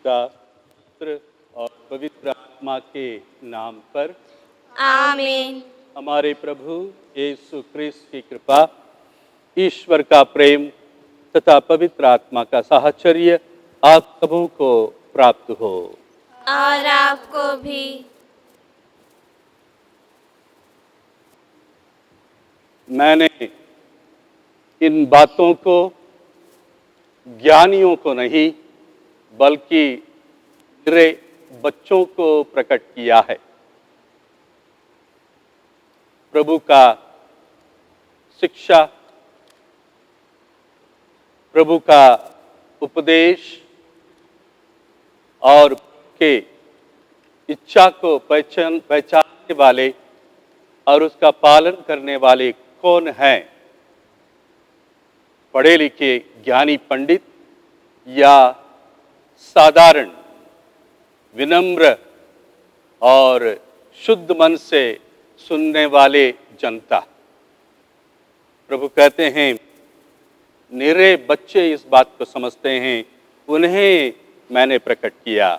पिता, पुत्र और पवित्र आत्मा के नाम पर आमीन। हमारे प्रभु यीशु ख्रिस्त की कृपा, ईश्वर का प्रेम तथा पवित्र आत्मा का साहचर्य आप सबों को प्राप्त हो। और आपको भी। मैंने इन बातों को ज्ञानियों को नहीं बल्कि मेरे बच्चों को प्रकट किया है। प्रभु का शिक्षा, प्रभु का उपदेश और के इच्छा को पहचानने वाले और उसका पालन करने वाले कौन हैं? पढ़े लिखे ज्ञानी पंडित या साधारण विनम्र और शुद्ध मन से सुनने वाले जनता? प्रभु कहते हैं, निरे बच्चे इस बात को समझते हैं, उन्हें मैंने प्रकट किया।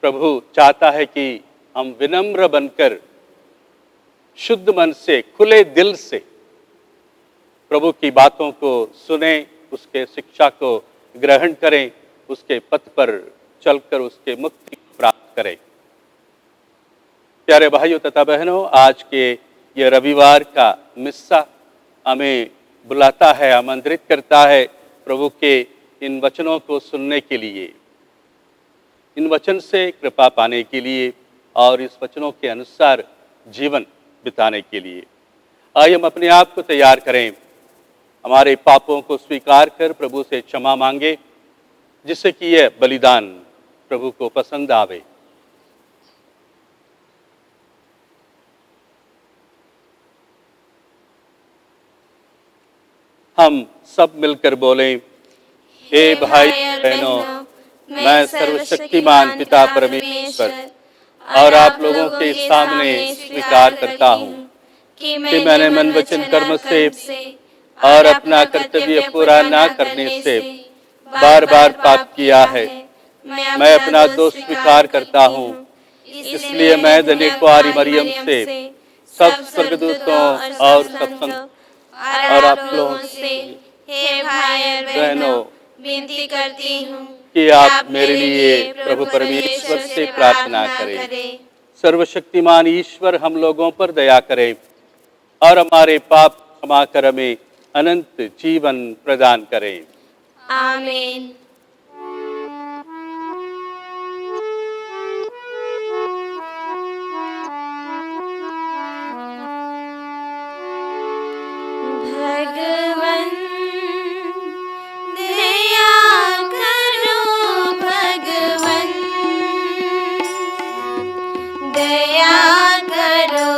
प्रभु चाहता है कि हम विनम्र बनकर शुद्ध मन से, खुले दिल से प्रभु की बातों को सुने, उसके शिक्षा को ग्रहण करें, उसके पथ पर चलकर उसके मुक्ति को प्राप्त करें। प्यारे भाइयों तथा बहनों, आज के ये रविवार का मिस्सा हमें बुलाता है, आमंत्रित करता है प्रभु के इन वचनों को सुनने के लिए, इन वचन से कृपा पाने के लिए और इस वचनों के अनुसार जीवन बिताने के लिए। आइए हम अपने आप को तैयार करें, हमारे पापों को स्वीकार कर प्रभु से क्षमा मांगे, जिससे कि यह बलिदान प्रभु को पसंद आवे। हम सब मिलकर बोलें, हे भाई बहनों, मैं सर्वशक्तिमान पिता परमेश्वर और आप लोगों के सामने स्वीकार करता हूँ कि मैंने मन वचन कर्म से और अपना कर्तव्य पूरा न करने से बार बार पाप किया है। मैं अपना दोष स्वीकार करता हूँ, इसलिए मैं धन्य कुंवारी मरियम से, सब स्वर्गदूतों और सब संतों और आप लोगों से, हे भाई बहनों, विनती करती हूँ कि आप मेरे लिए प्रभु परमेश्वर से प्रार्थना करें। सर्वशक्तिमान ईश्वर हम लोगों पर दया करे और हमारे पाप क्षमा कर हमें अनंत जीवन प्रदान करें। आमीन। भगवन दया करो, भगवन दया करो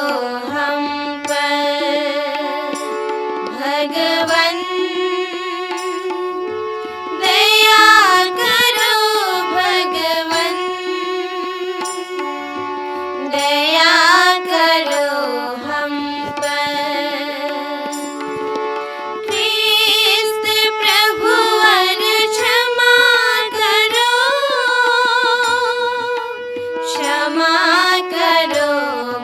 हम पर। भगवन दया करो, भगवन दया करो हम पर। ख्रिस्त प्रभु वर क्षमा करो, क्षमा करो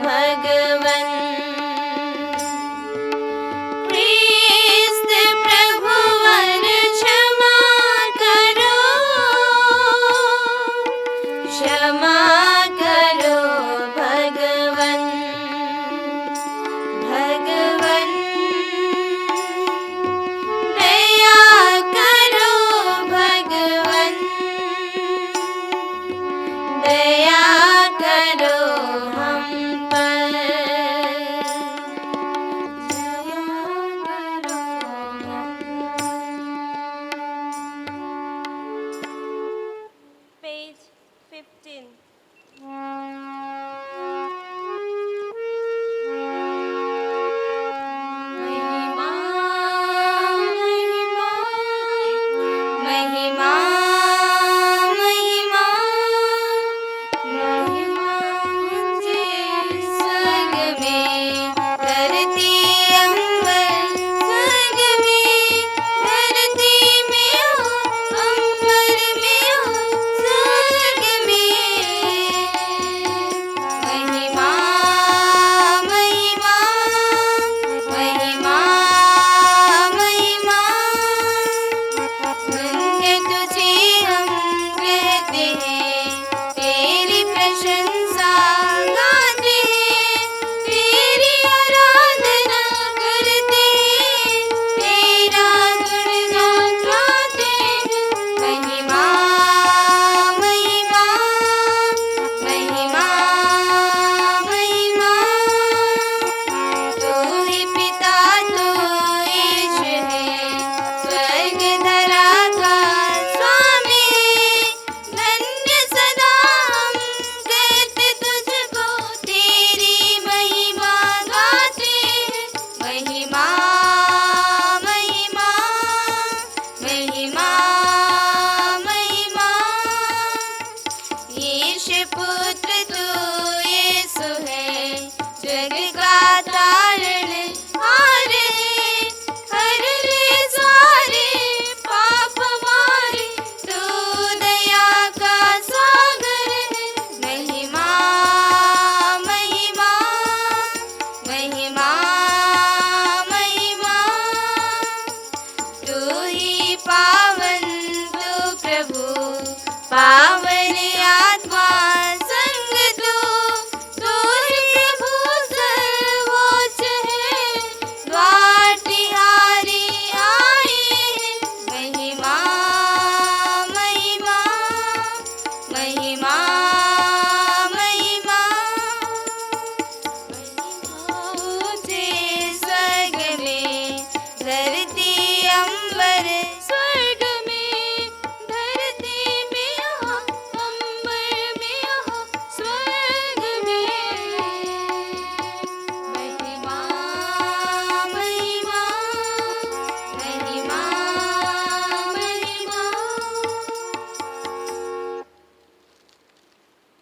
भगवन। ख्रिस्त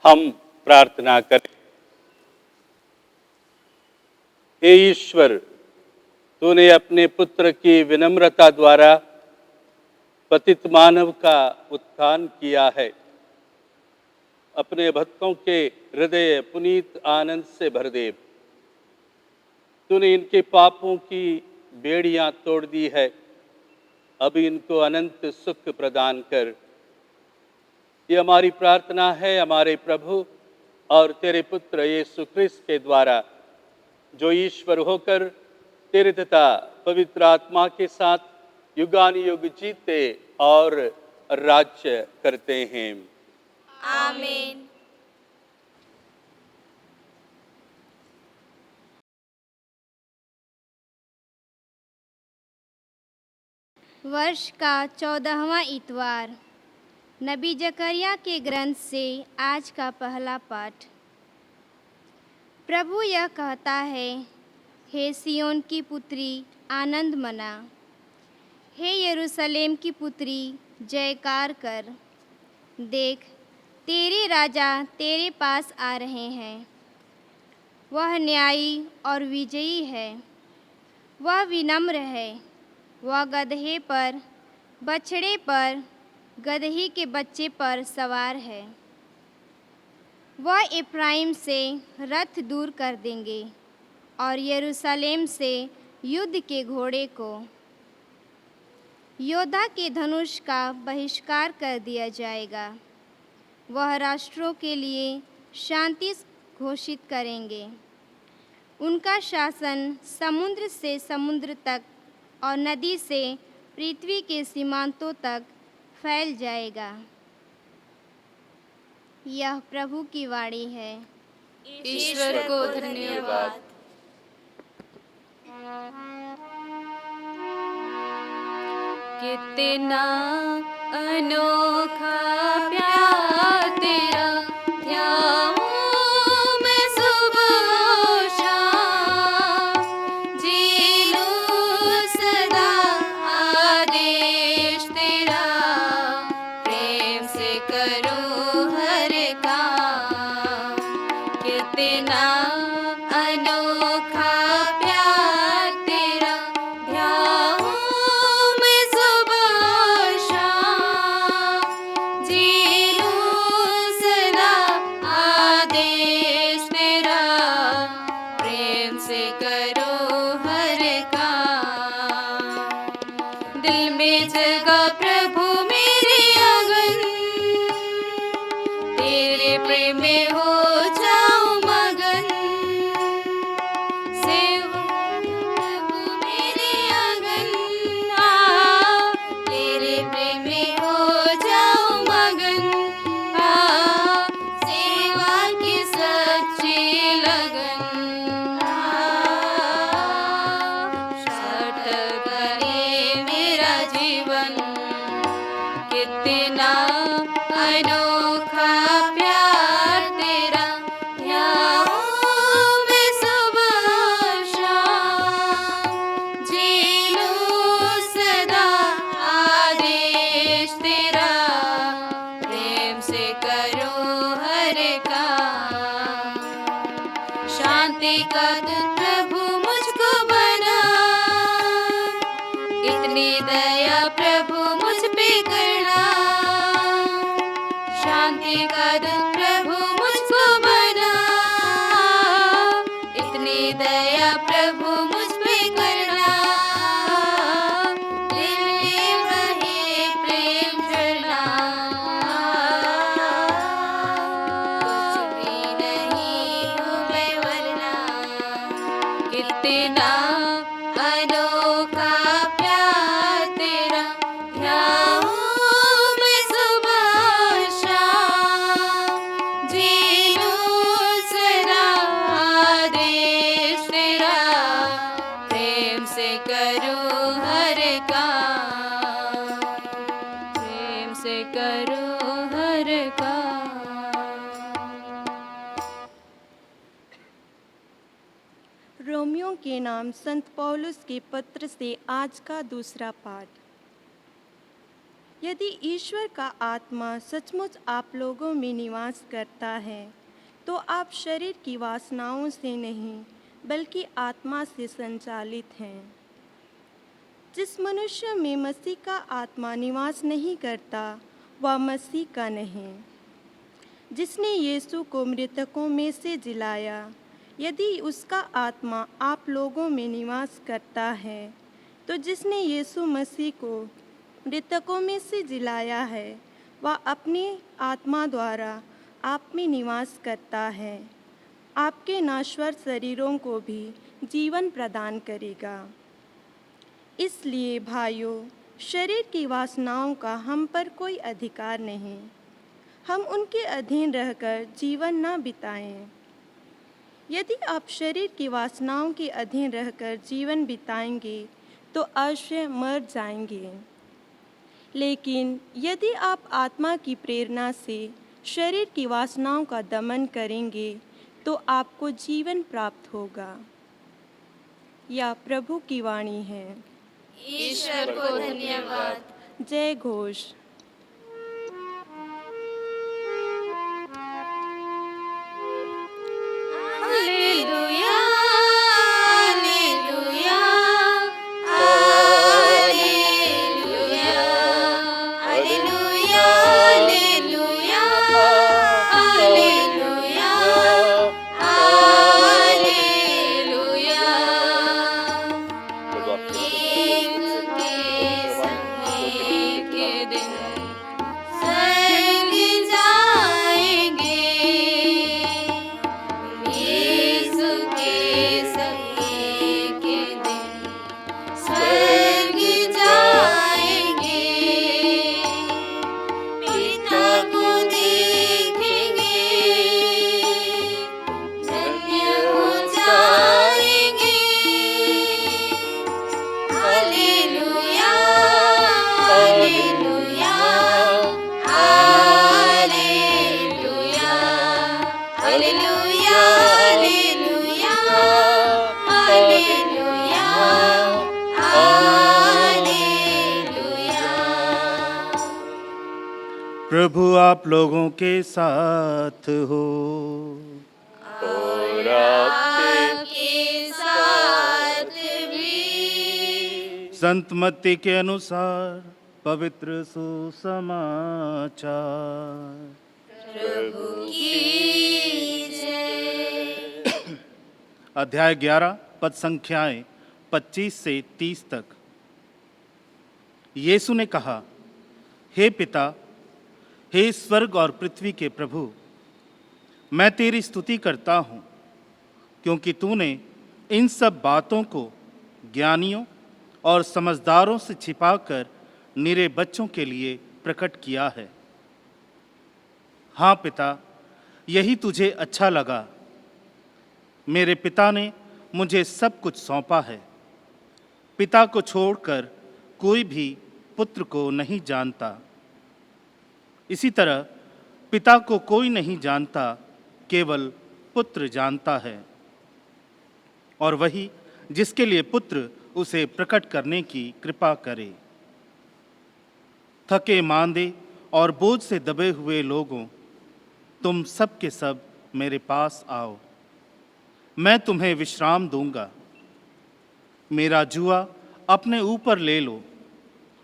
हम प्रार्थना करें। हे ईश्वर, तूने अपने पुत्र की विनम्रता द्वारा पतित मानव का उत्थान किया है। अपने भक्तों के हृदय पुनीत आनंद से भर दे। तूने इनके पापों की बेड़ियां तोड़ दी है, अब इनको अनंत सुख प्रदान कर। ये हमारी प्रार्थना है हमारे प्रभु और तेरे पुत्र यीशु ख्रिस्त के द्वारा, जो ईश्वर होकर तेरे तथा पवित्र आत्मा के साथ युगानुयुग जीते और राज्य करते हैं। आमीन। वर्ष का 14वां इतवार। नबी जकरिया के ग्रंथ से आज का पहला पाठ। प्रभु यह कहता है, हे सियोन की पुत्री आनंद मना, हे यरूशलेम की पुत्री जयकार कर। देख, तेरे राजा तेरे पास आ रहे हैं। वह न्यायी और विजयी है, वह विनम्र है। वह गदहे पर, बछड़े पर, गदही के बच्चे पर सवार है। वह इफ्राइम से रथ दूर कर देंगे और यरूशलेम से युद्ध के घोड़े को। योद्धा के धनुष का बहिष्कार कर दिया जाएगा। वह राष्ट्रों के लिए शांति घोषित करेंगे। उनका शासन समुद्र से समुद्र तक और नदी से पृथ्वी के सीमांतों तक फैल जाएगा। यह प्रभु की वाणी है। ईश्वर को धन्यवाद। कितना अनोखा प्यार तेरा, ध्याऊं मैं सुबह शाम, जी लूं सदा आदेश तेरा, प्रेम से करूं हर काम। कितना अनोखा प्यार तेरा, ध्याऊं मैं सुबह शाम, जी लूं सदा आदेश तेरा, प्रेम से करो हर काम। दिल में जगा प्रभु मेरे आंगन, तेरे प्रेम में हो जाऊं मगन। सेवा प्रभु मेरे आंगन, तेरे प्रेम में हो जाऊं मगन। सेवा की सच्ची लगन, सट करे मेरा जीवन। कितना अनोखा प्यार तेरा, ध्याऊं मैं सुबह शाम, जी लूं सदा आदेश तेरा, प्रेम से करो हर काम। शांति का दूत प्रभु मुझको बना, इतनी दया प्रभु मुझ पे करना। शांति का दूत प्रभु मुझको बना, इतनी दया प्रभु मुझ पे करना। दिल में बहे प्रेम झरना, कुछ भी नहीं हूँ मैं वरना। कितना अनोखा प्यार तेरा, ध्याऊं मैं सुबह शाम, जी लूं सदा आदेश तेरा, प्रेम से करो हर काम, प्रेम से करो हर काम। रोमियो के नाम संत पौलुस के पत्र से आज का दूसरा पाठ। यदि ईश्वर का आत्मा सचमुच आप लोगों में निवास करता है तो आप शरीर की वासनाओं से नहीं बल्कि आत्मा से संचालित हैं। जिस मनुष्य में मसीह का आत्मा निवास नहीं करता वह मसीह का नहीं। जिसने यीशु को मृतकों में से जिलाया, यदि उसका आत्मा आप लोगों में निवास करता है तो जिसने यीशु मसीह को मृतकों में से जिलाया है वह अपनी आत्मा द्वारा आप में निवास करता है, आपके नाश्वर शरीरों को भी जीवन प्रदान करेगा। इसलिए भाइयों, शरीर की वासनाओं का हम पर कोई अधिकार नहीं, हम उनके अधीन रहकर जीवन न बिताएं। यदि आप शरीर की वासनाओं के अधीन रहकर जीवन बिताएंगे तो अवश्य मर जाएंगे। लेकिन यदि आप आत्मा की प्रेरणा से शरीर की वासनाओं का दमन करेंगे तो आपको जीवन प्राप्त होगा। यह प्रभु की वाणी है। ईश्वर को धन्यवाद। जय घोष। हालेलुया, हालेलुया, हालेलुया, हालेलुया, हालेलुया, हालेलुया, हालेलुया। एक के समय के दिन स्वर्ग जाएंगे, यीशु के समय के दिन स्वर्ग जाएंगे, पिता को देखेंगे, धन्य हो जाएंगे। हालेलुया, हालेलुया, हालेलुया, हालेलुया, हालेलुया, हालेलुया, हालेलुया। प्रभु आप लोगों के साथ हो। और आपके आपके साथ भी। संत मत्ती के अनुसार पवित्र सुसमाचार। प्रभु की जय। अध्याय 11 पद संख्याएं 25 से 30 तक। यीशु ने कहा, हे पिता, हे स्वर्ग और पृथ्वी के प्रभु, मैं तेरी स्तुति करता हूँ क्योंकि तूने इन सब बातों को ज्ञानियों और समझदारों से छिपाकर निरे बच्चों के लिए प्रकट किया है। हाँ पिता, यही तुझे अच्छा लगा। मेरे पिता ने मुझे सब कुछ सौंपा है। पिता को छोड़कर कोई भी पुत्र को नहीं जानता। इसी तरह पिता को कोई नहीं जानता, केवल पुत्र जानता है, और वही जिसके लिए पुत्र उसे प्रकट करने की कृपा करे। थके मांदे और बोझ से दबे हुए लोगों, तुम सब के सब मेरे पास आओ, मैं तुम्हें विश्राम दूंगा। मेरा जुआ अपने ऊपर ले लो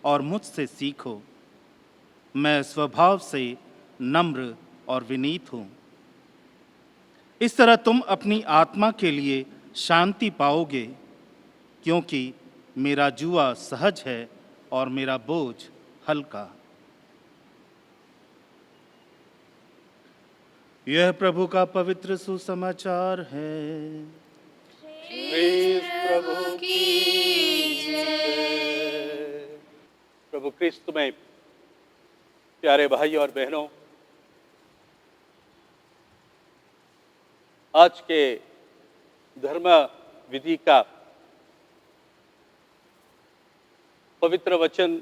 और मुझसे सीखो। मैं स्वभाव से नम्र और विनीत हूँ। इस तरह तुम अपनी आत्मा के लिए शांति पाओगे, क्योंकि मेरा जुआ सहज है और मेरा बोझ हल्का। यह प्रभु का पवित्र सुसमाचार है। प्रेज प्रभु की जय। प्रभु क्रिस्त में प्यारे भाई और बहनों, आज के धर्म विधि का पवित्र वचन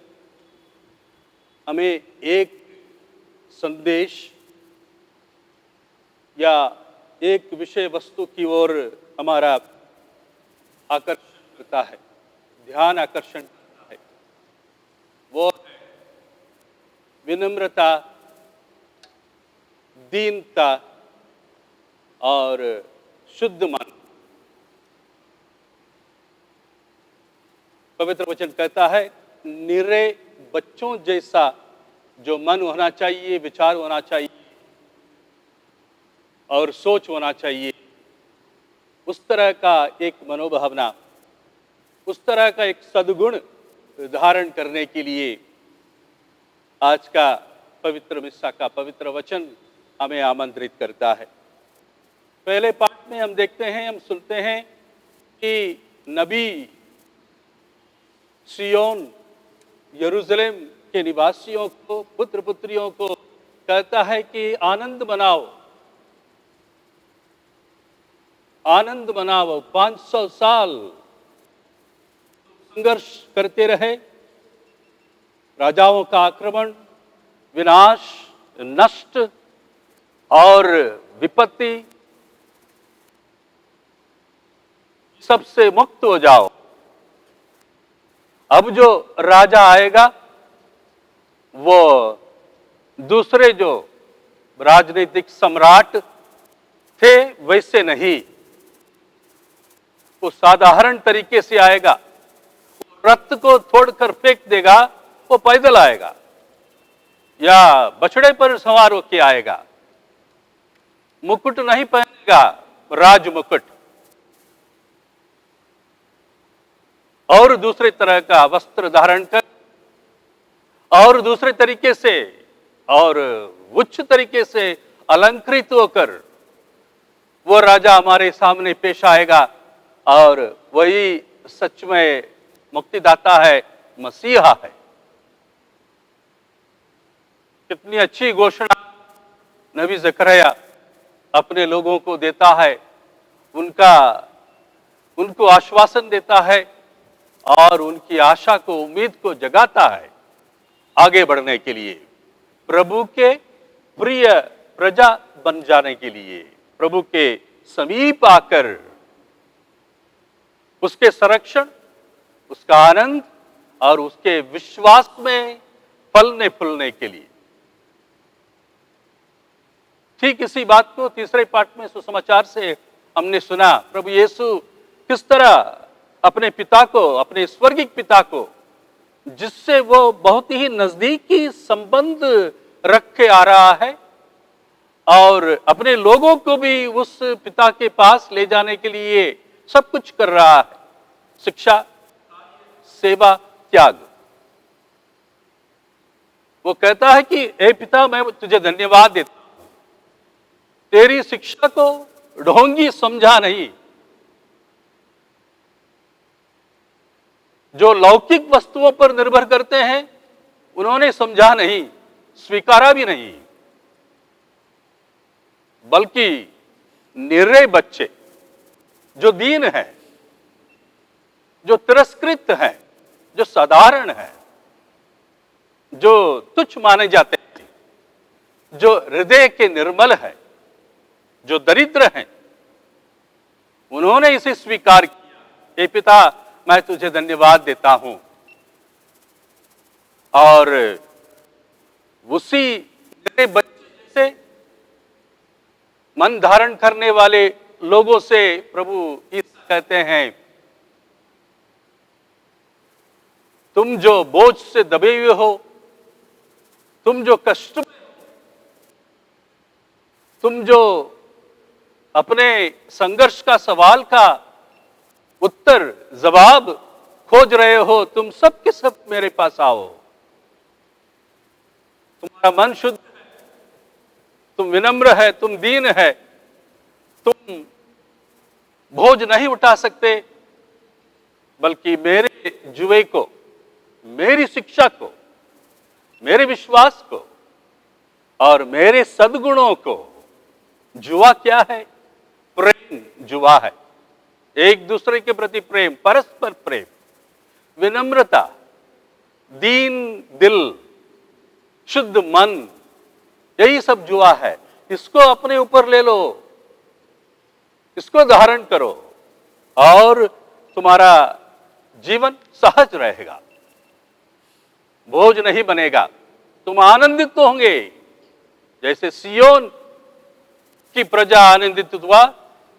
हमें एक संदेश या एक विषय वस्तु की ओर हमारा आकर्षण करता है, ध्यान आकर्षण करता है। वो विनम्रता, दीनता और शुद्ध मन। पवित्र वचन कहता है निरे बच्चों जैसा जो मन होना चाहिए, विचार होना चाहिए और सोच होना चाहिए, उस तरह का एक मनोभावना, उस तरह का एक सद्गुण धारण करने के लिए आज का पवित्र मिस्सा का पवित्र वचन हमें आमंत्रित करता है। पहले पाठ में हम देखते हैं, हम सुनते हैं कि नबी सियोन यरूशलेम के निवासियों को, पुत्र पुत्रियों को कहता है कि आनंद मनाओ, आनंद मनाओ। 500 साल संघर्ष करते रहे, राजाओं का आक्रमण, विनाश, नष्ट और विपत्ति, सबसे मुक्त हो जाओ। अब जो राजा आएगा वो दूसरे जो राजनीतिक सम्राट थे वैसे नहीं, वो साधारण तरीके से आएगा, रथ को तोड़कर फेंक देगा, वो पैदल आएगा या बछड़े पर सवार होकर आएगा। मुकुट नहीं पहनेगा, राज मुकुट, और दूसरे तरह का वस्त्र धारण कर और दूसरे तरीके से और उच्च तरीके से अलंकृत होकर वो राजा हमारे सामने पेश आएगा और वही सच में मुक्तिदाता है, मसीहा है। कितनी अच्छी घोषणा नबी ज़करिया अपने लोगों को देता है, उनको आश्वासन देता है और उनकी आशा को, उम्मीद को जगाता है आगे बढ़ने के लिए, प्रभु के प्रिय प्रजा बन जाने के लिए, प्रभु के समीप आकर उसके संरक्षण, उसका आनंद और उसके विश्वास में फलने फूलने के लिए। ठीक इसी बात को तीसरे पाठ में सुसमाचार से हमने सुना। प्रभु यीशु किस तरह अपने पिता को, अपने स्वर्गिक पिता को, जिससे वो बहुत ही नजदीकी संबंध रख के आ रहा है और अपने लोगों को भी उस पिता के पास ले जाने के लिए सब कुछ कर रहा है, शिक्षा, सेवा, त्याग। वो कहता है कि हे पिता, मैं तुझे धन्यवाद देता हूं, तेरी शिक्षा को ढोंगी समझा नहीं। जो लौकिक वस्तुओं पर निर्भर करते हैं उन्होंने समझा नहीं, स्वीकारा भी नहीं, बल्कि निरे बच्चे जो दीन है, जो तिरस्कृत है, जो साधारण है, जो तुच्छ माने जाते हैं, जो हृदय के निर्मल है, जो दरिद्र हैं, उन्होंने इसे स्वीकार किया। हे पिता, मैं तुझे धन्यवाद देता हूं। और उसी मेरे बच्चे से मन धारण करने वाले लोगों से प्रभु यीशु कहते हैं, तुम जो बोझ से दबे हुए हो, तुम जो कष्ट में हो, तुम जो अपने संघर्ष का, सवाल का उत्तर, जवाब खोज रहे हो, तुम सब के सब मेरे पास आओ। तुम्हारा मन शुद्ध है, तुम विनम्र है, तुम दीन है, तुम बोझ नहीं उठा सकते, बल्कि मेरे जुए को, मेरी शिक्षा को, मेरे विश्वास को और मेरे सद्गुणों को, जुआ क्या है? प्रेम जुआ है। एक दूसरे के प्रति प्रेम, परस्पर प्रेम, विनम्रता, दीन दिल, शुद्ध मन, यही सब जुआ है। इसको अपने ऊपर ले लो, इसको धारण करो और तुम्हारा जीवन सहज रहेगा, बोझ नहीं बनेगा। तुम आनंदित तो होंगे, जैसे सियोन की प्रजा आनंदित हुआ,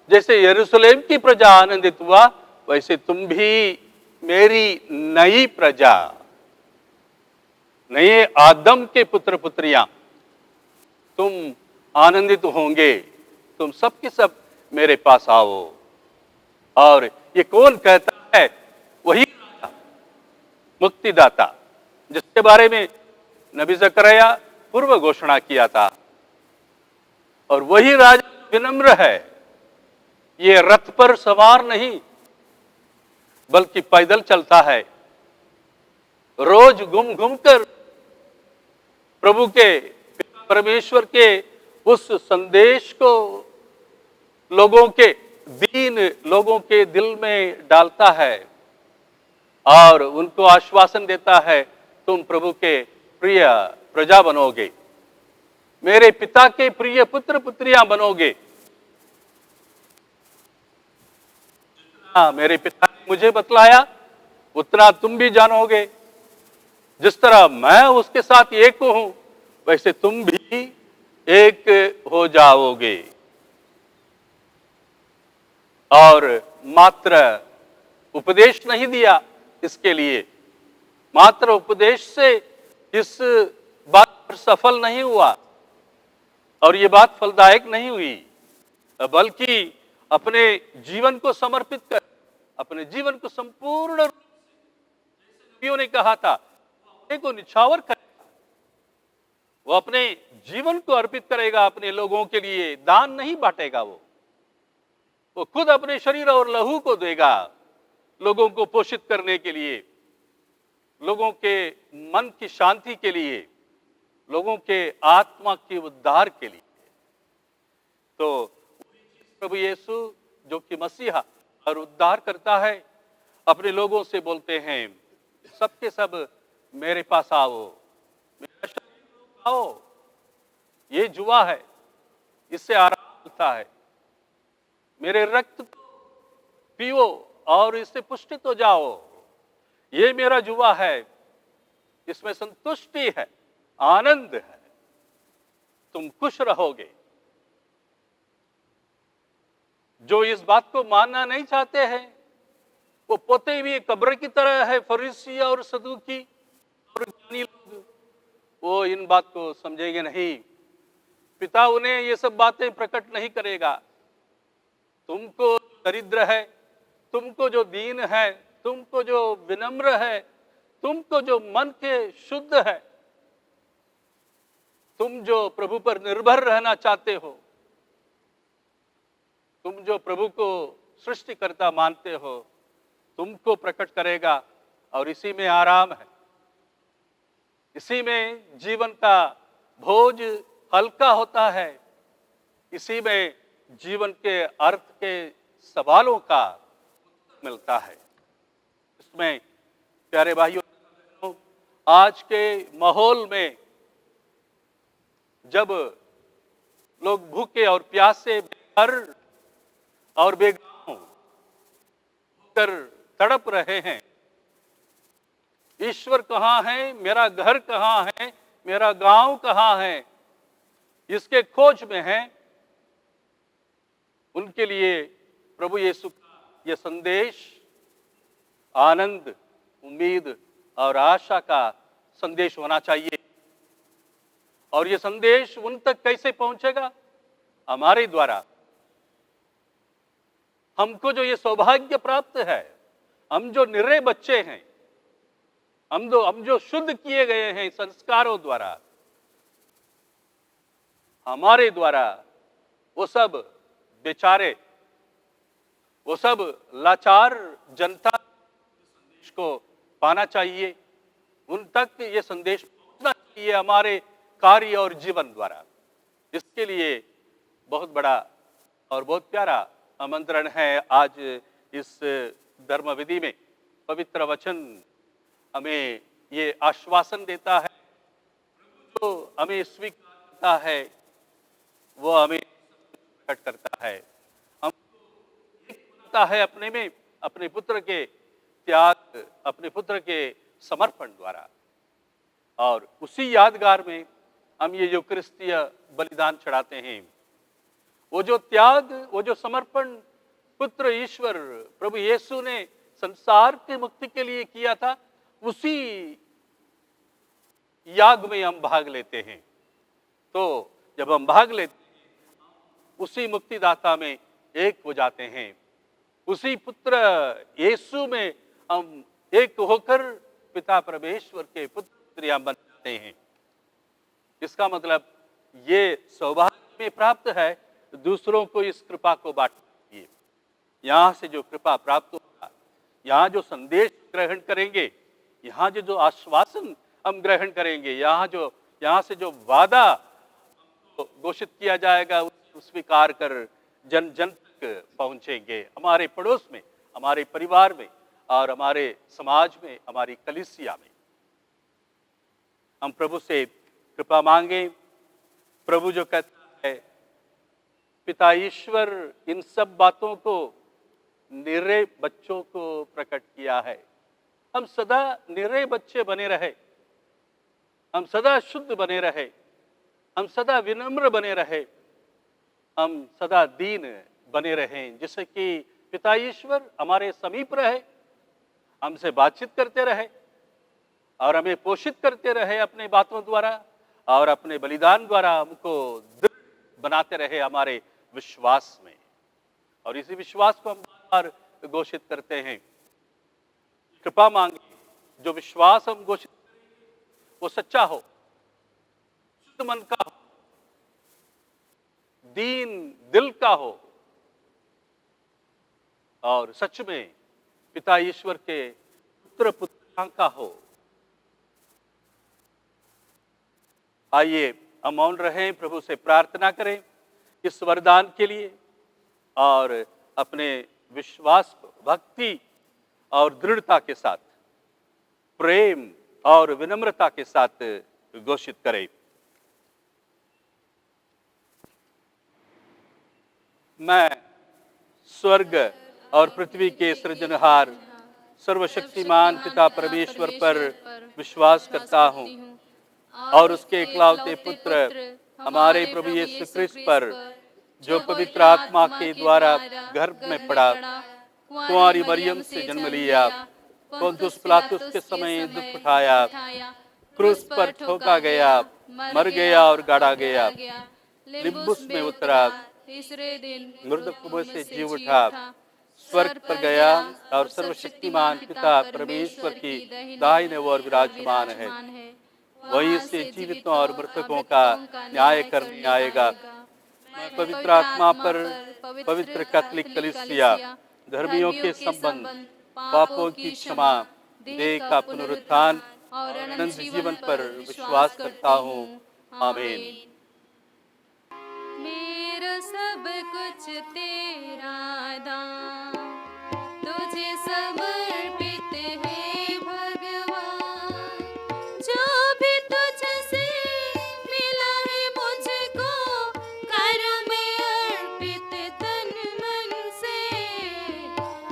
जैसे यरूशलेम की प्रजा आनंदित हुआ, वैसे तुम भी मेरी नई प्रजा, नए आदम के पुत्र पुत्रियां, तुम आनंदित होंगे। तुम सब के सब मेरे पास आओ। और ये कौन कहता है? वही मुक्तिदाता जिसके बारे में नबी जकरया पूर्व घोषणा किया था। और वही राजा विनम्र है। ये रथ पर सवार नहीं, बल्कि पैदल चलता है। रोज घूम घूम कर प्रभु के, परमेश्वर के उस संदेश को लोगों के, दीन लोगों के दिल में डालता है और उनको आश्वासन देता है, तुम प्रभु के प्रिय प्रजा बनोगे, मेरे पिता के प्रिय पुत्र पुत्रियां बनोगे। जितना मेरे पिता ने मुझे बतलाया उतना तुम भी जानोगे। जिस तरह मैं उसके साथ एक हूं, वैसे तुम भी एक हो जाओगे। और मात्र उपदेश नहीं दिया, इसके लिए मात्र उपदेश से इस बात पर सफल नहीं हुआ और ये बात फलदायक नहीं हुई, बल्कि अपने जीवन को समर्पित कर, अपने जीवन को संपूर्ण रूप से, जैसे नबियों ने कहा था, अपने को निछावर करेगा, वो अपने जीवन को अर्पित करेगा अपने लोगों के लिए, दान नहीं बांटेगा। वो खुद अपने शरीर और लहू को देगा लोगों को पोषित करने के लिए, लोगों के मन की शांति के लिए, लोगों के आत्मा के उद्धार के लिए। तो प्रभु यीशु जो कि मसीहा और उद्धार करता है, अपने लोगों से बोलते हैं, सबके सब मेरे पास आओ, मेरा शरीर आओ, ये जुआ है, इससे आराम मिलता है। मेरे रक्त को पियो और इससे पुष्टित हो जाओ, ये मेरा जुआ है, इसमें संतुष्टि है, आनंद है, तुम खुश रहोगे। जो इस बात को मानना नहीं चाहते हैं, वो पोते हुए कब्र की तरह है। फरीसी और सदूकी और ज्ञानी लोग, वो इन बात को समझेंगे नहीं। पिता उन्हें ये सब बातें प्रकट नहीं करेगा। तुमको दरिद्र है, तुमको जो दीन है, तुमको जो विनम्र है, तुमको जो मन के शुद्ध है, तुम जो प्रभु पर निर्भर रहना चाहते हो, तुम जो प्रभु को सृष्टिकर्ता मानते हो, तुमको प्रकट करेगा। और इसी में आराम है, इसी में जीवन का बोझ हल्का होता है, इसी में जीवन के अर्थ के सवालों का मिलता है। इसमें प्यारे भाइयों, आज के माहौल में जब लोग भूखे और प्यासे, बेघर और बेगांव होकर तड़प रहे हैं, ईश्वर कहाँ है, मेरा घर कहाँ है, मेरा गांव कहाँ है, इसके खोज में हैं, उनके लिए प्रभु यीशु का यह संदेश आनंद, उम्मीद और आशा का संदेश होना चाहिए। और यह संदेश उन तक कैसे पहुंचेगा? हमारे द्वारा। हमको जो ये सौभाग्य प्राप्त है, हम जो निरे बच्चे हैं, हम जो शुद्ध किए गए हैं संस्कारों द्वारा, हमारे द्वारा वो सब बेचारे, वो सब लाचार जनता संदेश को पाना चाहिए, उन तक ये संदेश पहुंचना चाहिए हमारे कार्य और जीवन द्वारा। इसके लिए बहुत बड़ा और बहुत प्यारा आमंत्रण है आज इस धर्म विधि में। पवित्र वचन हमें ये आश्वासन देता है, जो हमें स्वीकार करता है वो हमें प्रकट करता है, हमको एक बनाता है अपने में, अपने पुत्र के त्याग, अपने पुत्र के समर्पण द्वारा। और उसी यादगार में हम ये जो क्रिस्तीय बलिदान चढ़ाते हैं, वो जो त्याग, वो जो समर्पण पुत्र ईश्वर प्रभु यीशु ने संसार की मुक्ति के लिए किया था, उसी याग में हम भाग लेते हैं। तो जब हम भाग लेते हैं, उसी मुक्तिदाता में एक हो जाते हैं, उसी पुत्र यीशु में हम एक होकर पिता परमेश्वर के पुत्रियां बन जाते हैं। इसका मतलब ये सौभाग्य में प्राप्त है दूसरों को इस कृपा को बांटने के लिए। यहाँ से जो कृपा प्राप्त होगा, यहाँ जो संदेश ग्रहण करेंगे, यहाँ जो आश्वासन हम ग्रहण करेंगे, यहाँ से जो वादा घोषित किया जाएगा, उसको स्वीकार कर जन जन तक पहुंचेंगे, हमारे पड़ोस में, हमारे परिवार में और हमारे समाज में, हमारी कलीसिया में। हम प्रभु से कृपा मांगे। प्रभु जो कहता है, पिता ईश्वर इन सब बातों को निरे बच्चों को प्रकट किया है। हम सदा निरे बच्चे बने रहे, हम सदा शुद्ध बने रहे, हम सदा विनम्र बने रहे, हम सदा दीन बने रहें, जिससे कि पिता ईश्वर हमारे समीप रहे, हमसे बातचीत करते रहे और हमें पोषित करते रहे अपने बातों द्वारा और अपने बलिदान द्वारा हमको दृढ़ बनाते रहे हमारे विश्वास में। और इसी विश्वास को हम बार घोषित करते हैं। कृपा मांगे, जो विश्वास हम घोषित करेंगे वो सच्चा हो, शुद्ध मन का हो, दीन दिल का हो और सच में पिता ईश्वर के पुत्र पुत्रियां का हो। आइए हम मौन रहें, प्रभु से प्रार्थना करें इस वरदान के लिए और अपने विश्वास को भक्ति और दृढ़ता के साथ, प्रेम और विनम्रता के साथ घोषित करें। मैं स्वर्ग और पृथ्वी के सृजनहार सर्वशक्तिमान पिता परमेश्वर पर विश्वास करता हूँ और उसके इकलौते पुत्र हमारे प्रभु यीशु ख्रिस्त पर, जो पवित्र आत्मा के द्वारा गर्भ में पड़ा, कुंवारी मरियम से जन्म लिया, पोंतुस पिलातुस के समय दुख उठाया, क्रूस पर ठोका गया, मर गया और गाड़ा गया, लिब्बुस में उतरा, तीसरे दिन मृतकों में से जी उठा, स्वर्ग पर गया और सर्वशक्तिमान पिता परमेश्वर की दाहिने ओर विराजमान है। वहीं से जीवितों और मृतकों का न्याय करने आएगा। पवित्र आत्मा पर, पवित्र कैथोलिक कलीसिया, धर्मियों के संबंध, पापों की क्षमा, देह का पुनरुत्थान और अनंत जीवन पर विश्वास करता हूँ। आमीन। मेरा सब कुछ तेरा दान, तुझे समर्पित है भगवान। जो भी तुझसे मिला है मुझको, करूँ मैं अर्पित तन मन से।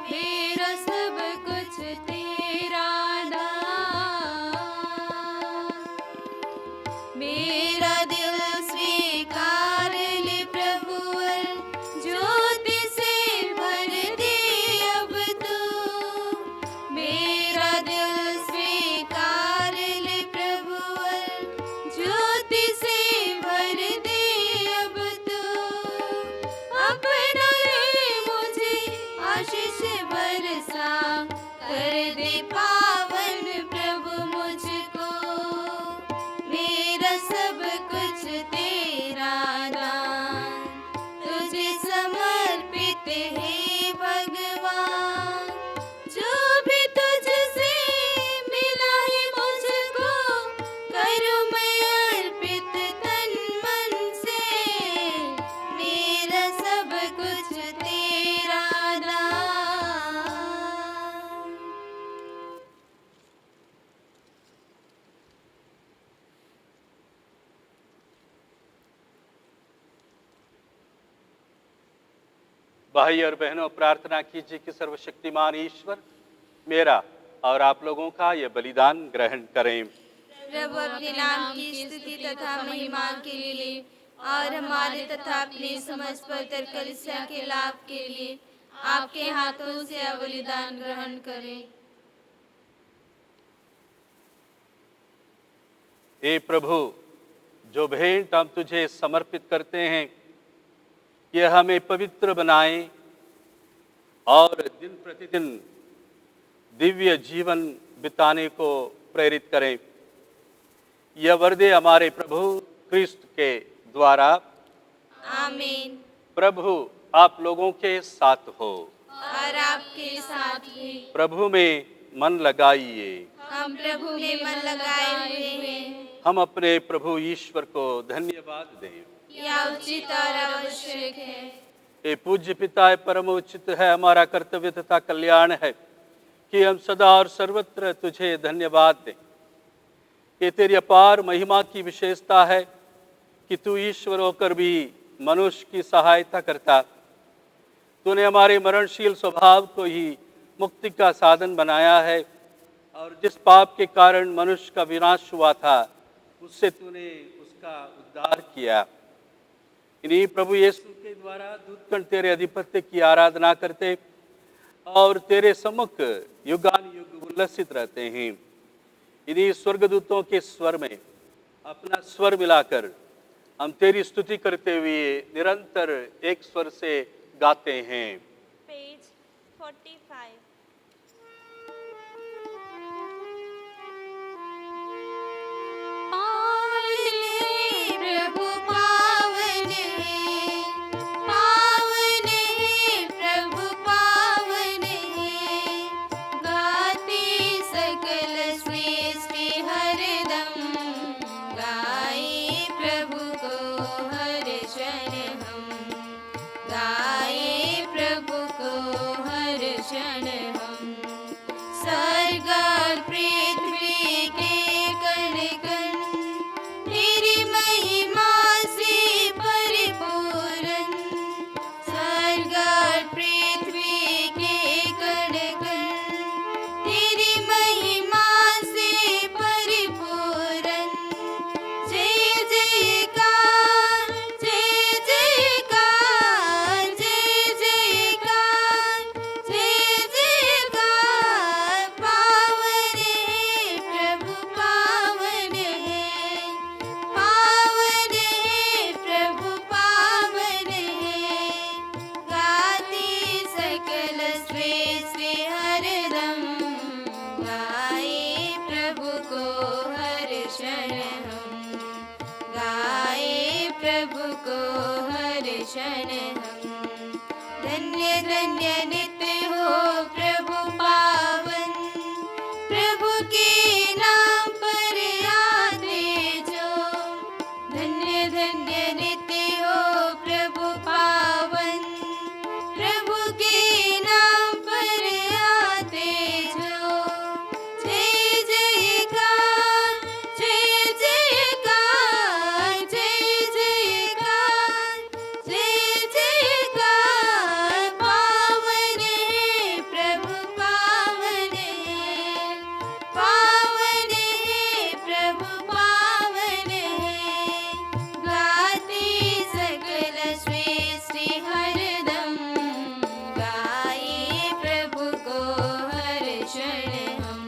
मेरा सब कुछ तेरा दान, मेरा दिल स्वीकार ले प्रभु, ज्योति से भर दे अब तू। मेरा दिल स्वीकार ले प्रभु, ज्योति से भर दे अब तू। अपना ले मुझे आशीष बरसा, कर दे पावन प्रभु मुझको। मेरा सब कुछ तेरा दान, तुझे समर्पित है भगवान। जो भी तुझसे मिला है मुझको, करूँ मैं अर्पित तन मन से। मेरा सब कुछ तेरा दान। भाई और बहनों, प्रार्थना कीजिए कि सर्वशक्तिमान ईश्वर मेरा और आप लोगों का यह बलिदान ग्रहण करें। प्रभु अपने नाम की स्तुति तथा महिमा के लिए और हमारे तथा अपने समस्त पवित्र कलीसिया के लाभ के लिए आपके हाथों से बलिदान ग्रहण करें। हे प्रभु, जो भेंट हम तुझे समर्पित करते हैं, यह हमें पवित्र बनाए और दिन प्रतिदिन दिव्य जीवन बिताने को प्रेरित करें। यह वरदे हमारे प्रभु क्रिस्त के द्वारा। आमीन। प्रभु आप लोगों के साथ हो और आपके साथ भी। प्रभु में मन लगाइए। हम प्रभु में मन लगाए हुए हैं। हम अपने प्रभु ईश्वर को धन्यवाद दें। यह उचित और आवश्यक है। ये पूज्य पिता है, परम उचित है, हमारा कर्तव्य तथा कल्याण है कि हम सदा और सर्वत्र तुझे धन्यवाद दें। ये तेरी अपार महिमा की विशेषता है कि तू ईश्वर होकर भी मनुष्य की सहायता करता। तूने हमारे मरणशील स्वभाव को ही मुक्ति का साधन बनाया है और जिस पाप के कारण मनुष्य का विनाश हुआ था, उससे तूने उसका उद्धार किया। इन्हीं प्रभु यीशु के द्वारा दूतगण तेरे अधिपत्य की आराधना करते और तेरे सम्मुख युगान युग उल्लसित रहते हैं। इन्हीं स्वर्गदूतों के स्वर में अपना स्वर मिलाकर हम तेरी स्तुति करते हुए निरंतर एक स्वर से गाते हैं। पेज 45। प्रभु पावन है, पावन है, प्रभु पावन है। गाते सकल सृष्टि हरदम, गाए प्रभु को हर क्षण हम। गाए प्रभु को हर क्षण हम। स्वर्ग और पृथ्वी के कण कण तेरी महिमा से परिपूर्ण। स्वर्ग और पृथ्वी के कण कण तेरी महिमा से परिपूर्ण। जय जयकार, जय जयकार, जय जयकार, जय जयकार। पावन है प्रभु, पावन है, पावन है प्रभु, पावन है। गाते सकल सृष्टि हरदम, गाए प्रभु को हर क्षण हम। गाए प्रभु को हर क्षण हम। धन्य धन्य नित्य हो प्रभु पावन, प्रभु के नाम पर आते जो। धन्य धन्य नित्य हो प्रभु पावन, प्रभु के नाम पर आते जो। जय जयकार, जय जयकार, जय जयकार, जय जयकार। पावन है प्रभु, पावन है, पावन है प्रभु, पावन है। गाते सकल सृष्टि हरदम, गाए प्रभु को हर क्षण हम।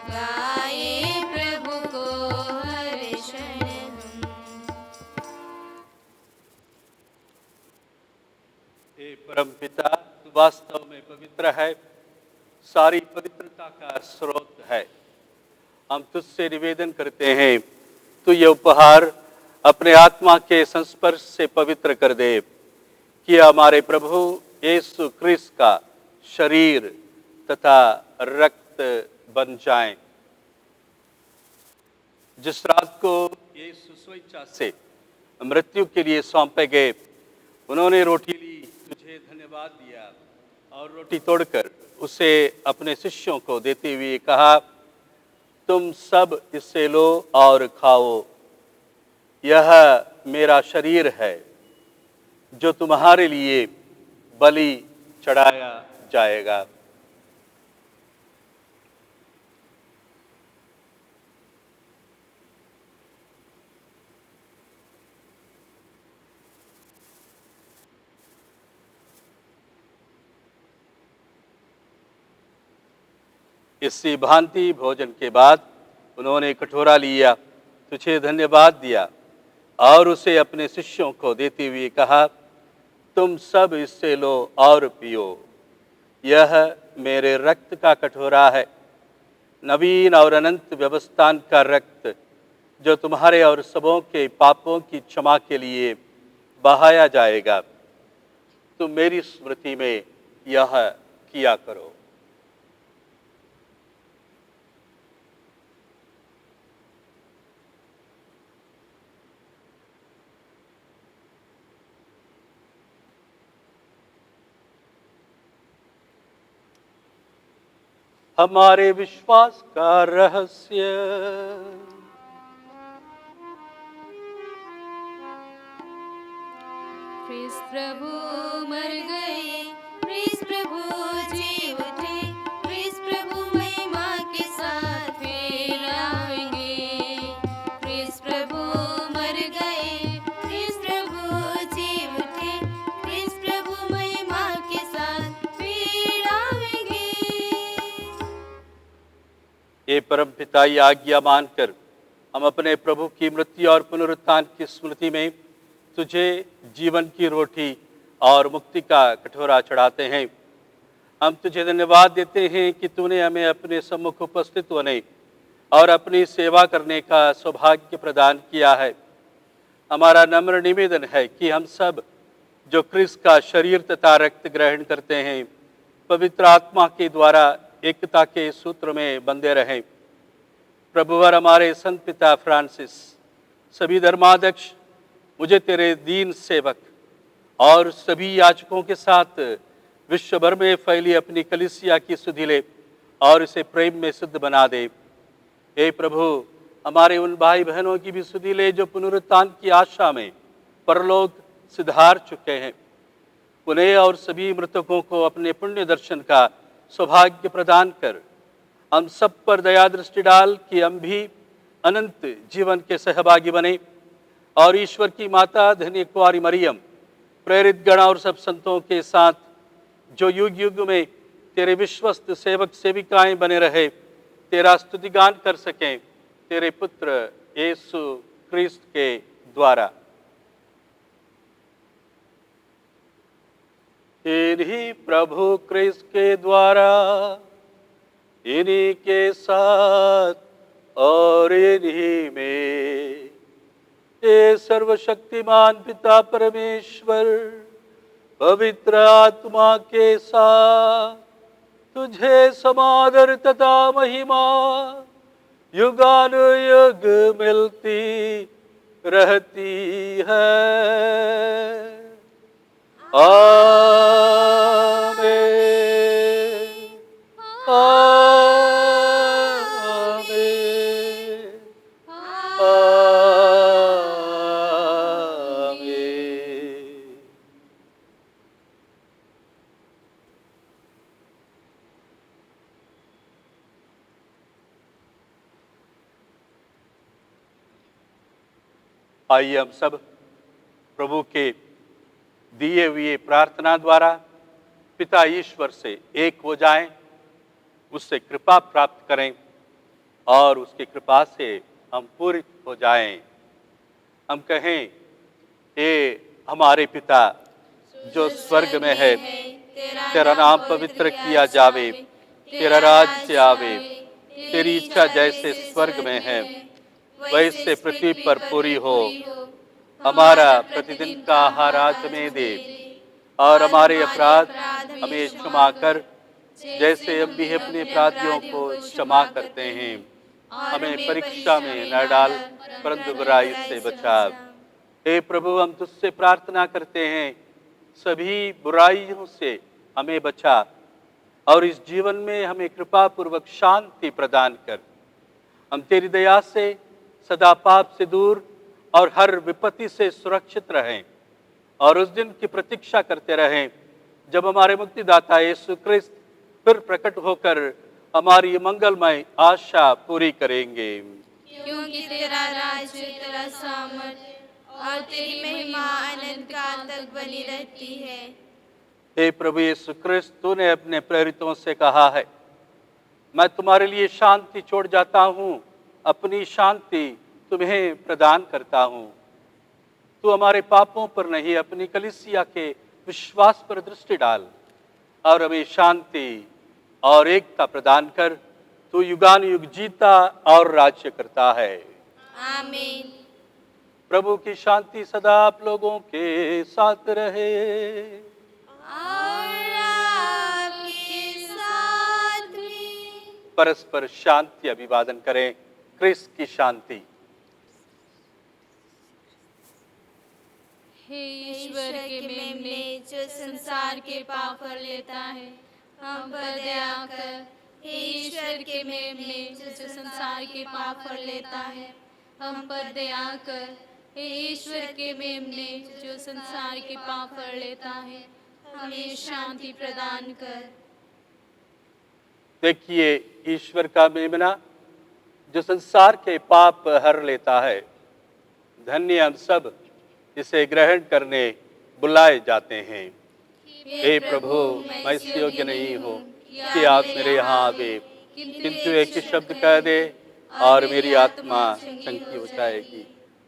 गाए प्रभु को हर क्षण हम। हे परम पिता, तू वास्तव में पवित्र है, सारी पवित्रता का स्रोत है। हम तुझसे निवेदन करते हैं, तू ये उपहार अपने आत्मा के संस्पर्श से पवित्र कर दे कि हमारे प्रभु यीशु क्रिस्त का शरीर तथा रक्त बन जाएं। जिस रात को यीशु स्वेच्छा से मृत्यु के लिए सौंपे गए, उन्होंने रोटी ली, तुझे धन्यवाद दिया और रोटी तोड़कर उसे अपने शिष्यों को देते हुए कहा, तुम सब इससे लो और खाओ, यह मेरा शरीर है जो तुम्हारे लिए बलि चढ़ाया जाएगा। इसी भांति भोजन के बाद उन्होंने कटोरा लिया, तुझे धन्यवाद दिया और उसे अपने शिष्यों को देते हुए कहा, तुम सब इससे लो और पियो, यह मेरे रक्त का कटोरा है, नवीन और अनंत व्यवस्थान का रक्त, जो तुम्हारे और सबों के पापों की क्षमा के लिए बहाया जाएगा। तुम मेरी स्मृति में यह किया करो। हमारे विश्वास का रहस्य। ख्रिस्त प्रभु मर गए, ख्रिस्त प्रभु जी उठे, ख्रिस्त प्रभु महिमा के साथ फिर आएंगे। ख्रिस्त प्रभु मर गए, ख्रिस्त प्रभु जी उठे, ख्रिस्त प्रभु महिमा के साथ फिर आएंगे। ये परमपिता की आज्ञा मानकर हम अपने प्रभु की मृत्यु और पुनरुत्थान की स्मृति में तुझे जीवन की रोटी और मुक्ति का कटोरा चढ़ाते हैं। हम तुझे धन्यवाद देते हैं कि तूने हमें अपने सम्मुख उपस्थित होने और अपनी सेवा करने का सौभाग्य प्रदान किया है। हमारा नम्र निवेदन है कि हम सब जो क्रिस्त का शरीर तथा रक्त ग्रहण करते हैं, पवित्र आत्मा के द्वारा एकता के सूत्र में बंधे रहें। प्रभुवर हमारे संत पिता फ्रांसिस, सभी धर्माध्यक्ष, मुझे तेरे दीन सेवक और सभी याजकों के साथ विश्व भर में फैली अपनी कलीसिया की सुधि ले और इसे प्रेम में सिद्ध बना दे। हे प्रभु, हमारे उन भाई बहनों की भी सुधि ले जो पुनरुत्थान की आशा में परलोक सिधार चुके हैं। उन्हें और सभी मृतकों को अपने पुण्य दर्शन का सौभाग्य प्रदान कर हम सब पर दया दृष्टि डाल कि हम भी अनंत जीवन के सहभागी बने और ईश्वर की माता धन्य कुंवारी मरियम, प्रेरित गण और सब संतों के साथ जो युग युग में तेरे विश्वस्त सेवक सेविकाएं बने रहे, तेरा स्तुतिगान कर सकें तेरे पुत्र यीशु क्रिस्त के द्वारा। इन्हीं प्रभु क्रिस्त के द्वारा, इन्हीं के साथ और इन्हीं में ये सर्वशक्तिमान पिता परमेश्वर पवित्र आत्मा के साथ तुझे समादर तथा महिमा युगानुयुग मिलती रहती है। आमीन। आमीन। आमीन। आइए हम सब प्रभु के दिए हुए प्रार्थना द्वारा पिता ईश्वर से एक हो जाएं, उससे कृपा प्राप्त करें और उसकी कृपा से हम पूरित हो जाएं। हम कहें, हे हमारे पिता जो स्वर्ग में है, तेरा नाम पवित्र किया जावे, तेरा राज्य आवे, तेरी इच्छा जैसे स्वर्ग में है वैसे पृथ्वी पर पूरी हो। हमारा प्रतिदिन का आहार आज हमें दे और हमारे अपराध हमें क्षमा कर जैसे हम भी अपने अपराधियों को क्षमा करते हैं। हमें परीक्षा में न डाल परंतु बुराई से बचा। हे प्रभु, हम तुझसे प्रार्थना करते हैं, सभी बुराइयों से हमें बचा और इस जीवन में हमें कृपा पूर्वक शांति प्रदान कर। हम तेरी दया से सदा पाप से दूर और हर विपत्ति से सुरक्षित रहें और उस दिन की प्रतीक्षा करते रहें जब हमारे मुक्तिदाता यीशु क्रिस्त फिर प्रकट होकर हमारी मंगलमय आशा पूरी करेंगे। क्योंकि तेरा राज्य, तेरा सामर्थ और तेरी महिमा अनंत काल तक बनी रहती है। हे प्रभु यीशु क्रिस्त, तूने अपने प्रेरितों से कहा है, मैं तुम्हारे लिए शांति छोड़ जाता हूँ, अपनी शांति तुम्हें प्रदान करता हूँ। तू हमारे पापों पर नहीं, अपनी कलीसिया के विश्वास पर दृष्टि डाल और हमें शांति और एकता प्रदान कर। तू युगानुयुग जीता और राज्य करता है। आमीन। प्रभु की शांति सदा आप लोगों के साथ रहे। और आपके साथ भी। परस्पर शांति अभिवादन करें। क्रिस्त की शांति। हे ईश्वर के मेमने जो संसार के पाप हर लेता है, हम पर दया कर। हे ईश्वर के मेमने जो संसार के पाप हर लेता है, हम पर दया कर। हे ईश्वर के मेमने जो संसार के पाप हर लेता है, हमें शांति प्रदान कर। देखिए ईश्वर का मेमना जो संसार के पाप हर लेता है। धन्य हम सब इसे ग्रहण करने बुलाए जाते हैं। हे प्रभु, मैं इस योग्य नहीं हूँ कि आप मेरे यहाँ आवे, किंतु एक शब्द कह दे और मेरी आत्मा चंगी हो जाएगी।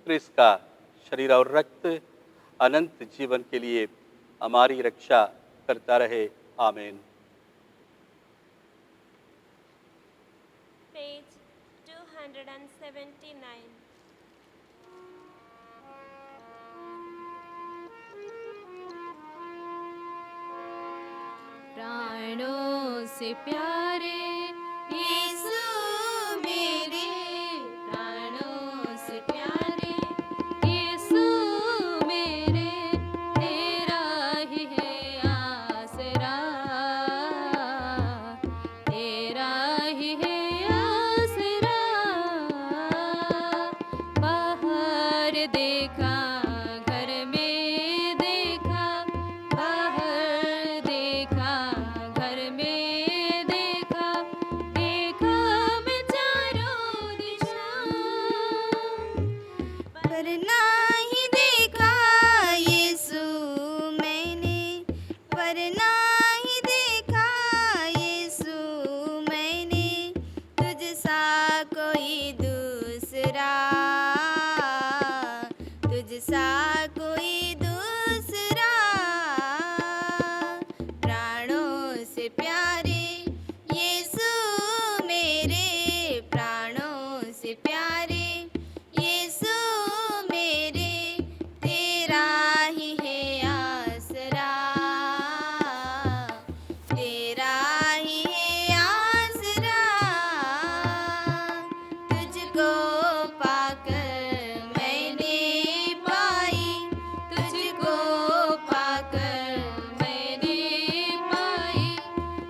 क्रिस्त का शरीर और रक्त अनंत जीवन के लिए हमारी रक्षा करता रहे। आमीन। Page 279. प्राणों से प्यारे यीशु मेरे, प्राणों से प्यारे यीशु मेरे, तेरा ही है आसरा, तेरा ही है आसरा। बाहर देखा, घर में देखा, बाहर देखा, घर में देखा, देखा मैं चारों दिशा, पर नहीं देखा यीशु मैंने, पर नहीं देखा यीशु मैंने, तुझ सा कोई दूसरा, तुझ सा कोई दूसरा। प्राणों से प्यारे यीशु मेरे, प्राणों से प्यारे यीशु मेरे, तेरा ही है आसरा, तेरा ही है आसरा। तुझको पाकर मैंने पाई, तुझको पाकर मैंने पाई,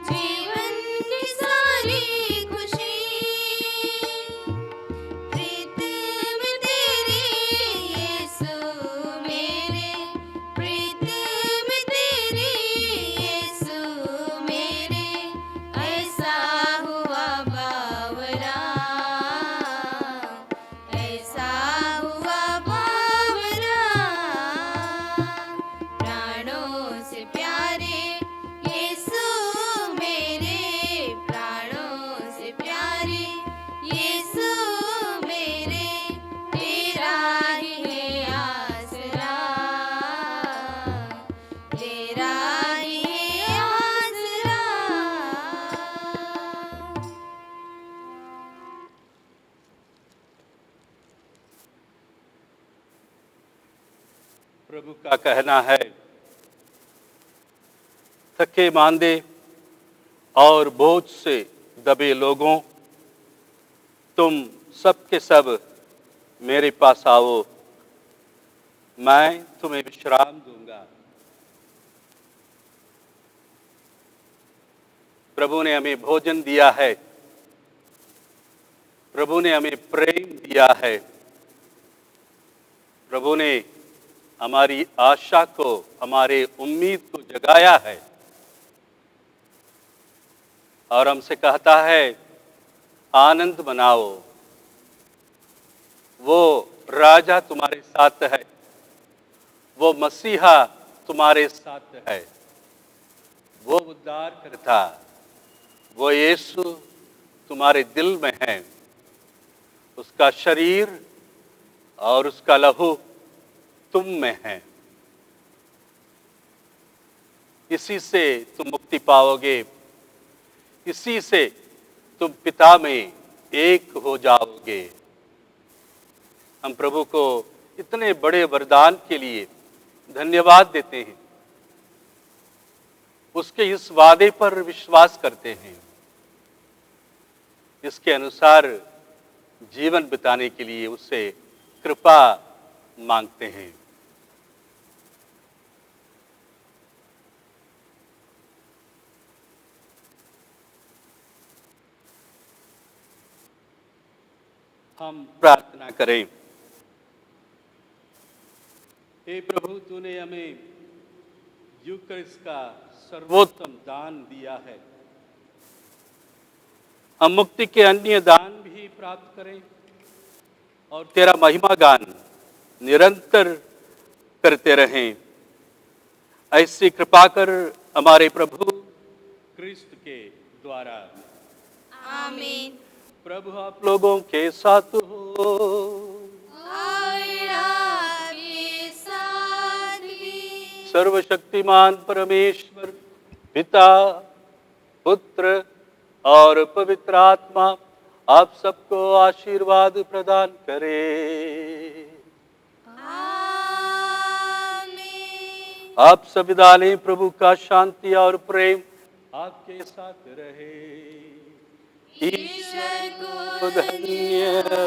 जीवन की सारी खुशी। प्रीत में तेरी यीशु मेरे, प्रीत में तेरी यीशु मेरे, ऐसा हुआ बावरा, ऐसा हुआ बावरा। प्राणों से प्यारे यीशु मेरे, प्राणों से प्यारे यीशु मेरे, तेरा ही है आसरा, तेरा ही है आसरा। प्रभु का कहना है, थके मांदे और बोझ से दबे लोगों, तुम सब के सब मेरे पास आओ, मैं तुम्हें विश्राम दूंगा। प्रभु ने हमें भोजन दिया है, प्रभु ने हमें प्रेम दिया है, प्रभु ने हमारी आशा को, हमारे उम्मीद को जगाया है और हमसे कहता है आनंद मनाओ। वो राजा तुम्हारे साथ है, वो मसीहा तुम्हारे साथ है, वो उद्धार करता, वो यीशु तुम्हारे दिल में है, उसका शरीर और उसका लहू तुम में है। इसी से तुम मुक्ति पाओगे, इसी से तुम पिता में एक हो जाओगे। हम प्रभु को इतने बड़े वरदान के लिए धन्यवाद देते हैं, उसके इस वादे पर विश्वास करते हैं, इसके अनुसार जीवन बिताने के लिए उससे कृपा मांगते हैं। हम प्रार्थना करें। हे प्रभु, तूने हमें यूकरिस्ट का सर्वोत्तम दान दिया है। हम मुक्ति के अन्य दान भी प्राप्त करें और तेरा महिमा गान निरंतर करते रहें। ऐसी कृपा कर हमारे प्रभु क्रिस्त के द्वारा। आमीन। प्रभु आप लोगों के साथ हो। और आपके साथ भी। सर्वशक्तिमान परमेश्वर पिता, पुत्र और पवित्र आत्मा आप सबको आशीर्वाद प्रदान करे। आमीन। आप सब विदा लें। प्रभु का शांति और प्रेम आपके साथ रहे। ईश्वर को धन्यवाद।